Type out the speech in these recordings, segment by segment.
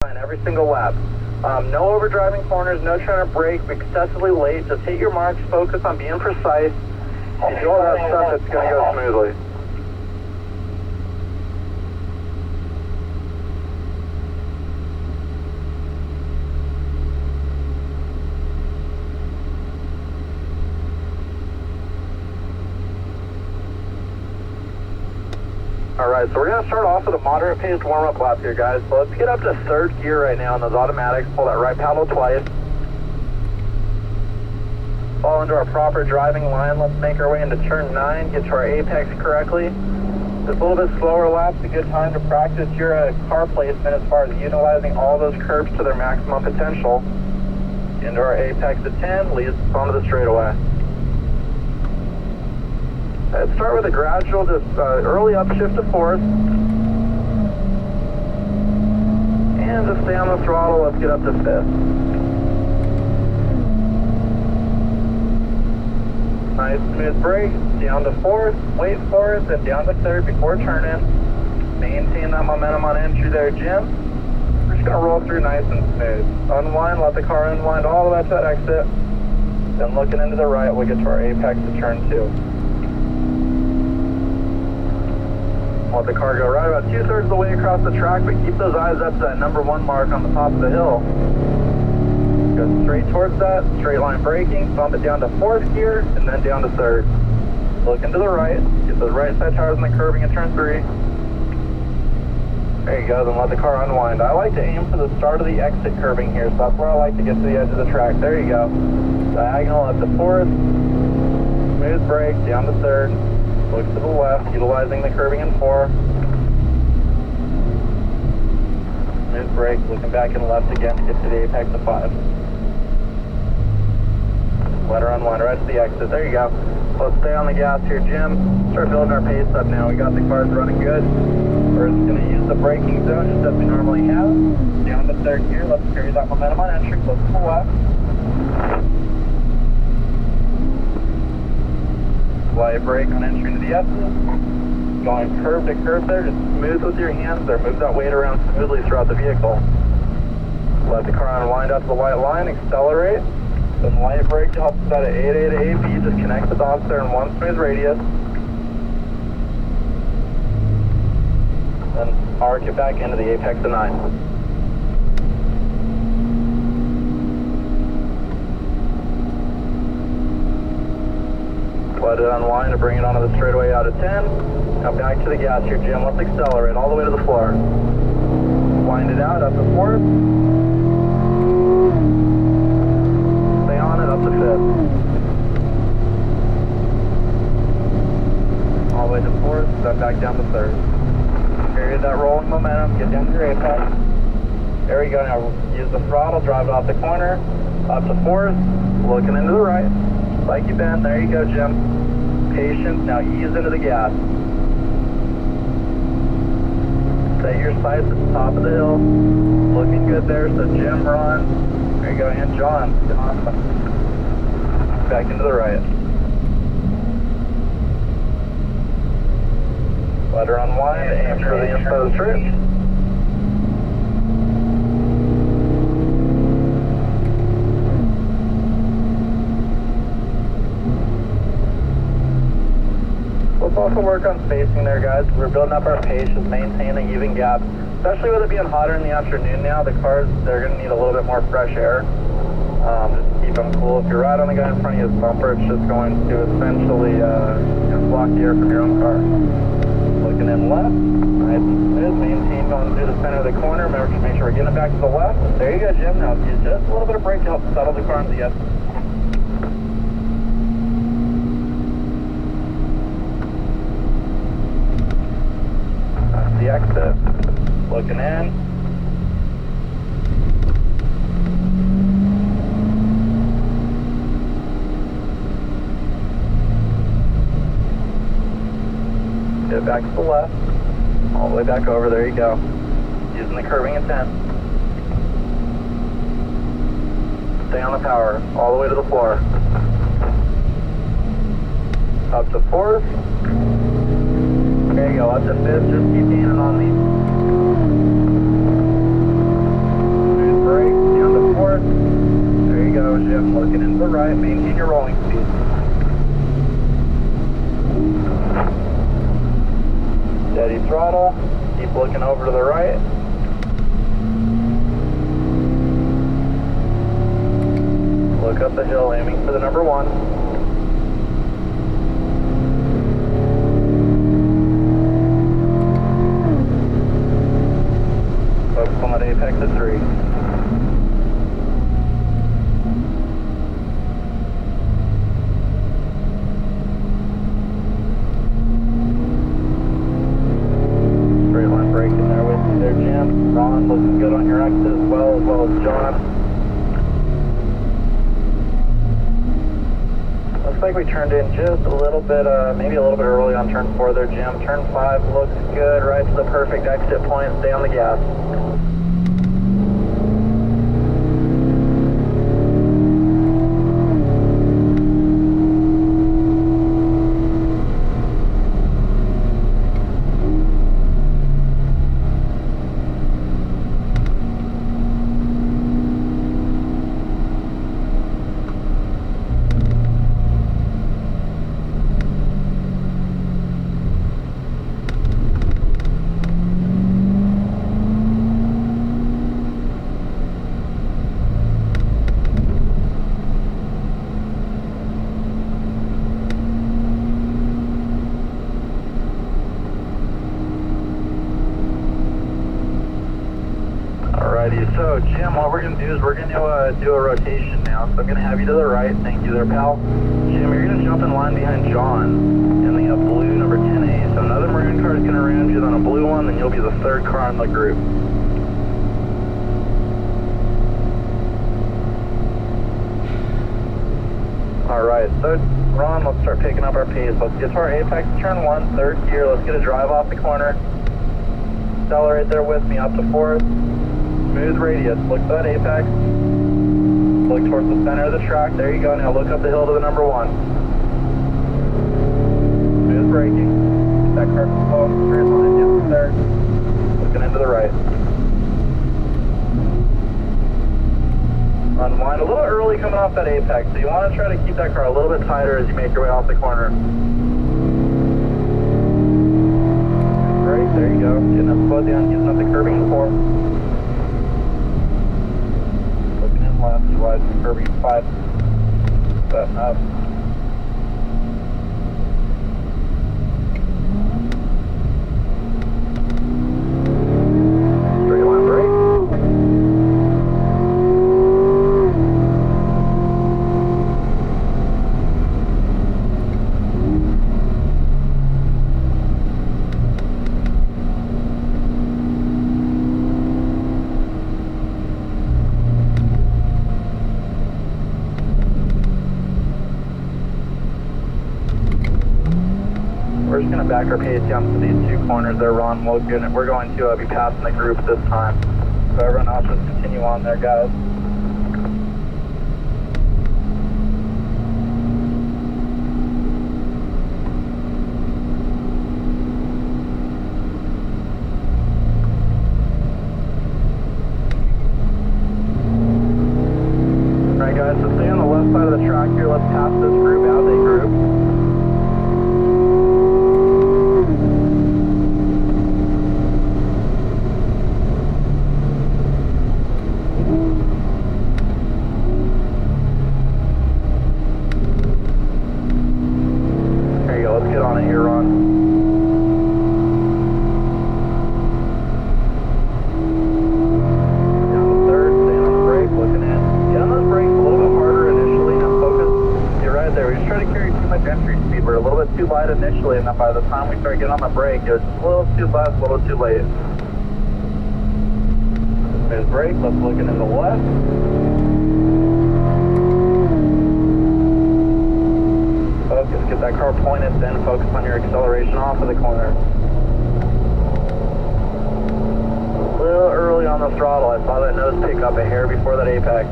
every single lap. No overdriving corners, no trying to brake, excessively late. Just hit your marks, focus on being precise. If you do all that stuff, it's going to go smoothly. Alright, so we're going to start off with a moderate paced warm-up lap here, guys. So let's get up to third gear right now on those automatics. Pull that right paddle twice. Fall into our proper driving line. Let's make our way into turn 9, get to our apex correctly. This a little bit slower lap's a good time to practice your car placement as far as utilizing all those curves to their maximum potential. Into our apex at 10, leads us onto the straightaway. Let's start with a gradual, just early upshift to fourth. And just stay on the throttle, let's get up to fifth. Nice smooth brake, down to fourth, wait for it, then down to third before turning. Maintain that momentum on entry there, Jim. We're just gonna roll through nice and smooth. Unwind, let the car unwind all the way to that exit. Then looking into the right, we'll get to our apex to turn 2. Let the car go right about 2/3 of the way across the track, but keep those eyes up to that number 1 mark on the top of the hill. Go straight towards that, straight line braking, bump it down to 4th gear, and then down to 3rd. Look into the right, get those right side tires on the curbing at turn 3. There you go, then let the car unwind. I like to aim for the start of the exit curbing here, so that's where I like to get to the edge of the track. There you go. Diagonal up to 4th, smooth brake, down to 3rd. Look to the left, utilizing the curbing in 4. Smooth brake, looking back and left again to get to the apex of 5. Let her unwind right to the exit. There you go. Let's stay on the gas here, Jim. Start building our pace up now. We got the cars running good. We're just going to use the braking zone just as we normally have. Down to 3rd gear. Let's carry that momentum on entry. Close to the left. Light brake on entry into the S's. Going curve to curve there, just smooth with your hands there. Move that weight around smoothly throughout the vehicle. Let the car unwind out to the white line, accelerate. Then light brake to help us out at 8A to 8B. Just connect the dots there in one smooth radius. Then arc it back into the apex of 9. Let it unwind to bring it onto the straightaway out of 10. Now back to the gas here, Jim. Let's accelerate all the way to the floor. Wind it out up to 4th. Stay on it up to 5th. All the way to 4th, then back down to 3rd. Carry that rolling momentum, get down to your apex. There we go. Now use the throttle, drive it off the corner. Up to 4th, looking into the right. Like you bend, there you go, Jim. Patience, now ease into the gas. Set your sights at the top of the hill. Looking good there, so Jim, Ron. There you go, and John. Awesome. Back into the right. Let her unwind, aim for the inside of the stretch. Let's also work on spacing there, guys. We're building up our pace, just maintaining even gap. Especially with it being hotter in the afternoon now, the cars, they're going to need a little bit more fresh air. Just to keep them cool. If you're right on the guy in front of you, his bumper, it's just going to essentially block the air from your own car. Looking in left, nice and smooth, maintain going through the center of the corner. Remember to make sure we're getting it back to the left. There you go, Jim. Now use just a little bit of brake to help settle the car into the S. The exit, looking in. Get it back to the left, all the way back over, there you go. Using the curbing at 10. Stay on the power, all the way to the floor. Up to 4th. There you go, up to 5th, just keep gaining on these. right, maintain your rolling speed. Steady throttle, keep looking over to the right. Look up the hill, aiming for the number 1. Focus on that apex at 3. Straight line braking there with you there, Jim. Ron, looking good on your exit as well as John. Looks like we turned in just a little bit, maybe a little bit early on turn 4 there, Jim. Turn 5 looks good, right to the perfect exit point. Stay on the gas. So, Jim, what we're going to do is we're going to do a rotation now. So I'm going to have you to the right. Thank you there, pal. Jim, you're going to jump in line behind John in the blue number 10A. So another maroon car is going to round you, then a blue one, then you'll be the 3rd car in the group. All right, so Ron, let's start picking up our pace. Let's get to our apex, turn 1, 3rd gear. Let's get a drive off the corner. Accelerate there with me up to 4th. Smooth radius, look to that apex, look towards the center of the track, there you go, now look up the hill to the number 1. Smooth braking, get that car slow, straight line, yes there, looking into the right. Unwind a little early coming off that apex, so you want to try to keep that car a little bit tighter as you make your way off the corner. Great, there you go, getting up slow down, using up the curbing 4. Left, wide, curbing 5, setting up. Straight line brake. We're just going to back our pace down to these 2 corners there, Ron. We're going to be passing the group this time. So everyone else just continue on there, guys. Alright guys, so stay on the left side of the track here. Let's pass this group as a group. Let's get on it here, Ron. Down to 3rd, staying on the brake, looking in. Get on those brakes a little bit harder initially, now focus. You're right there, we just try to carry too much entry speed. We're a little bit too light initially, and then by the time we start getting on the brake, it was just a little too fast, a little too late. There's brake, let's look into the left. Focus, get that car pointed, then focus on your acceleration off of the corner. A little early on the throttle, I saw that nose pick up a hair before that apex.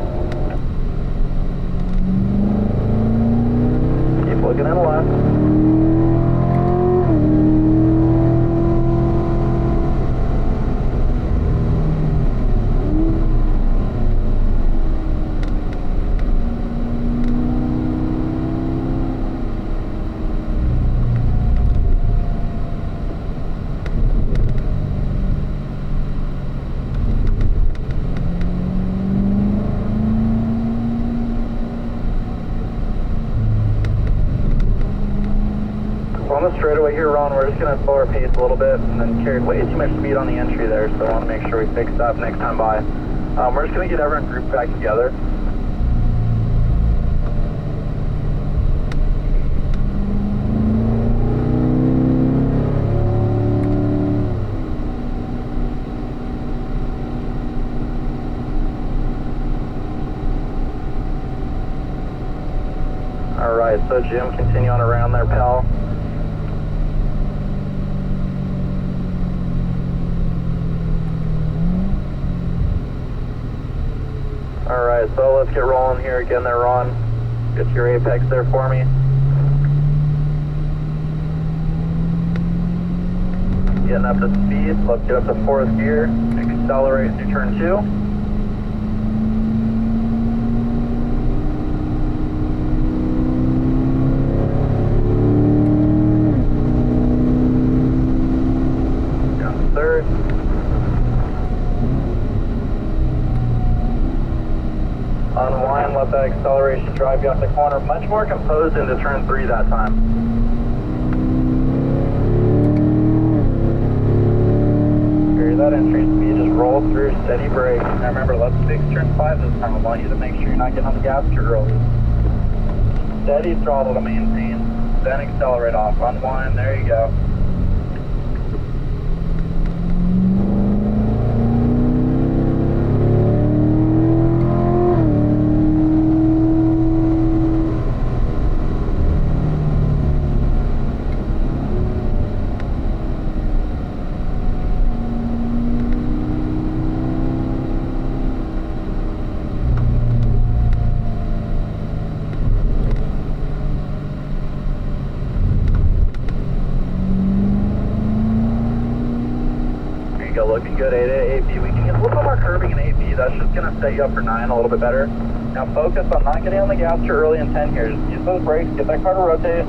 Keep looking in the left. the straightaway here, Ron. We're just going to slow our pace a little bit and then carried way too much speed on the entry there, so I want to make sure we fix that next time by. We're just going to get everyone grouped back together. Alright, so Jim, continue on around there, pal. Alright, so let's get rolling here again there, Ron. Get your apex there for me. Getting up to speed, let's get up to 4th gear, accelerate into turn 2. Unwind, let that acceleration drive you off the corner. Much more composed into turn 3 that time. Carry that entry speed, just roll through, steady brake. Now remember, let's fix turn 5 this time. I want you to make sure you're not getting on the gas too early. Steady throttle to maintain, then accelerate off. Unwind, there you go. Looking good, 8 AP. We can get a little bit more curbing in AP. That's just going to set you up for 9 a little bit better. Now focus on not getting on the gas too early in 10 here. Just use those brakes, get that car to rotate,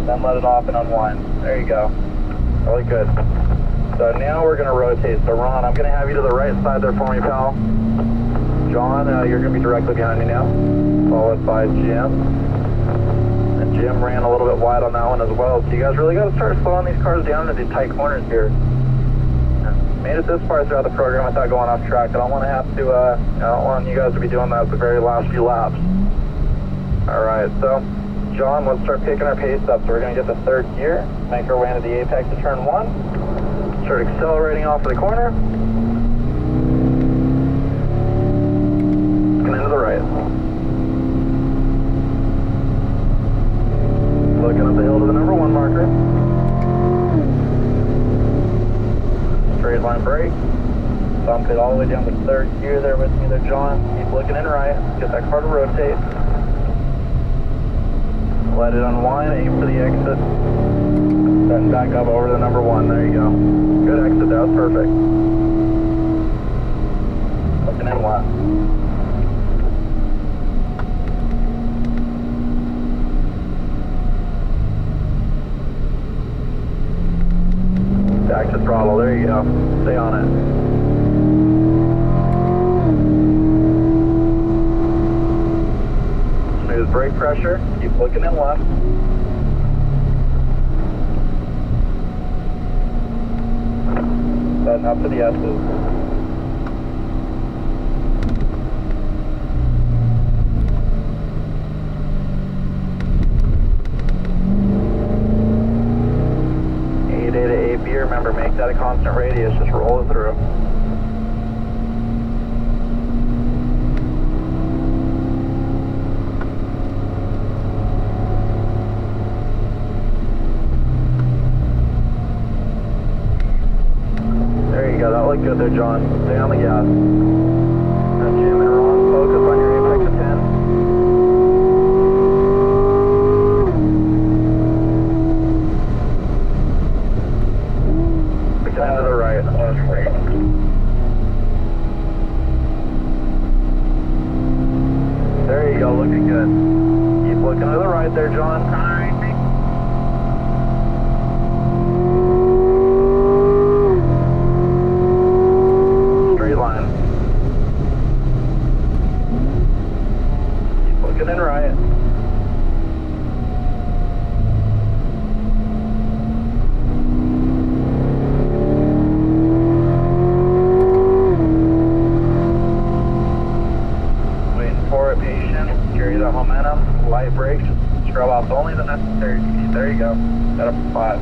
then let it off and unwind. There you go. Really good. So now we're going to rotate. So Ron, I'm going to have you to the right side there for me, pal. John, you're going to be directly behind me now. Followed by Jim. And Jim ran a little bit wide on that one as well. So you guys really got to start slowing these cars down into these tight corners here. Made it this far throughout the program without going off track. I don't want to have to, I don't want you guys to be doing that at the very last few laps. Alright, so, John, let's start picking our pace up. So we're going to get the 3rd gear, make our way into the apex of turn 1, start accelerating off of the corner, and into the right. Looking up the hill to the number 1 marker. Straight line brake, bump it all the way down to 3rd gear there with me there, John. Keep looking in right, get that car to rotate. Let it unwind, aim for the exit. Then back up over to the number 1, there you go. Good exit, that was perfect. Looking in left. Back to throttle, there you go. Stay on it. Smooth brake pressure, keep looking in left. Setting up to the S's. Remember, make that a constant radius, just roll it through. There you go, that looked good there, John. Stay on the gas. Now Jim and Ron, focus on your apex of 10. Into the right. There you go, looking good. Keep looking to the right there, John. Straight line. Keep looking in right. scrub off only the necessary speed. There you go. Set up a spot.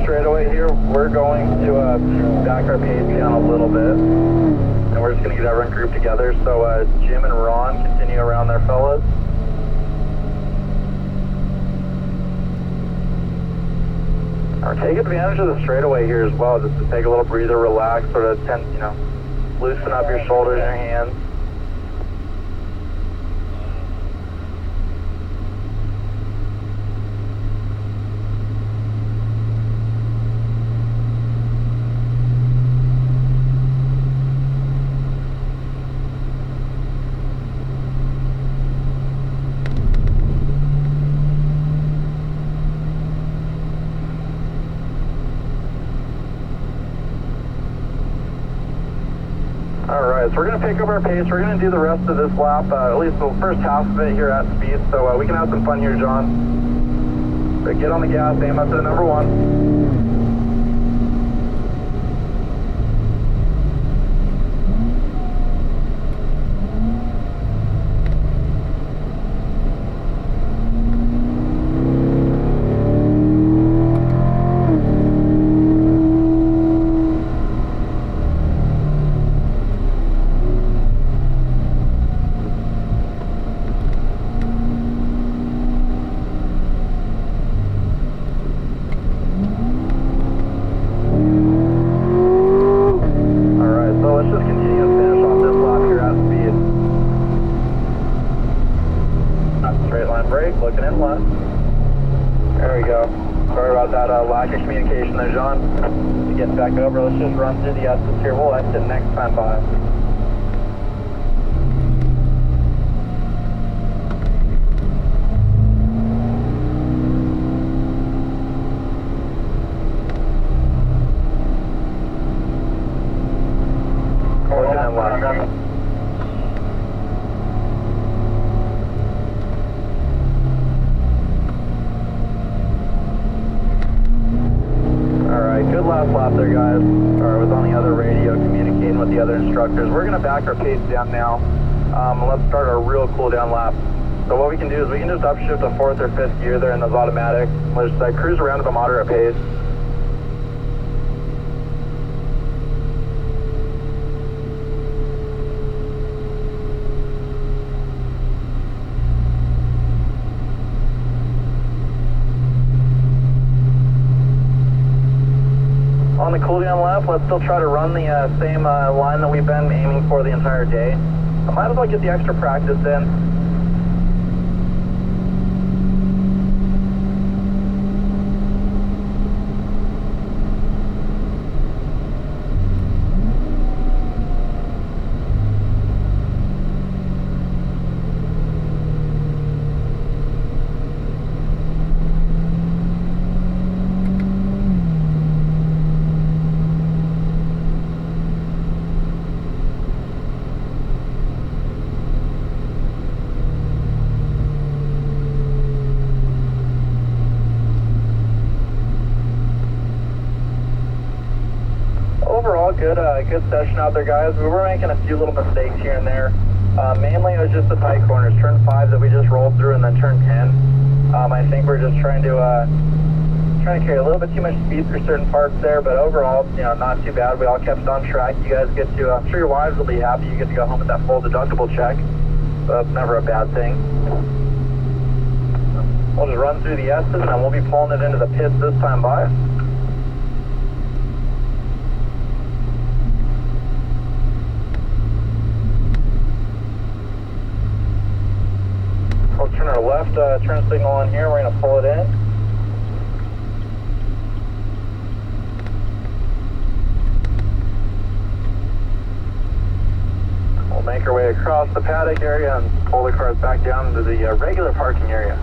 Straightaway here, we're going to back our pace down a little bit, and we're just going to get everyone grouped together. So Jim and Ron continue around there, fellas. Or take advantage of the straightaway here as well, just to take a little breather, relax, sort of loosen up your shoulders and your hands. Alright, so we're going to pick up our pace. We're going to do the rest of this lap, at least the first half of it here at speed, so we can have some fun here, John. So get on the gas, aim up to the number one. Looking in left. There we go. Sorry about that lack of communication there, John. To get back over, let's just run through the S's here. We'll exit next time by. Looking in left. Good last lap there, guys. I was on the other radio communicating with the other instructors. We're going to back our pace down now. Let's start our real cool down lap. So what we can do is we can just upshift to 4th or 5th gear there in those automatics. We'll just cruise around at a moderate pace. On the cool down lap, let's still try to run the same line that we've been aiming for the entire day. I might as well get the extra practice in. Overall, good session out there, guys. We were making a few little mistakes here and there. Mainly it was just the tight corners, turn 5 that we just rolled through, and then turn 10. I think we're just trying to carry a little bit too much speed through certain parts there, but overall, not too bad. We all kept on track. You guys get to, I'm sure your wives will be happy. You get to go home with that full deductible check, so that's never a bad thing. We'll just run through the S's, and then we'll be pulling it into the pits this time by. turn signal on here. We're going to pull it in. We'll make our way across the paddock area and pull the cars back down into the regular parking area.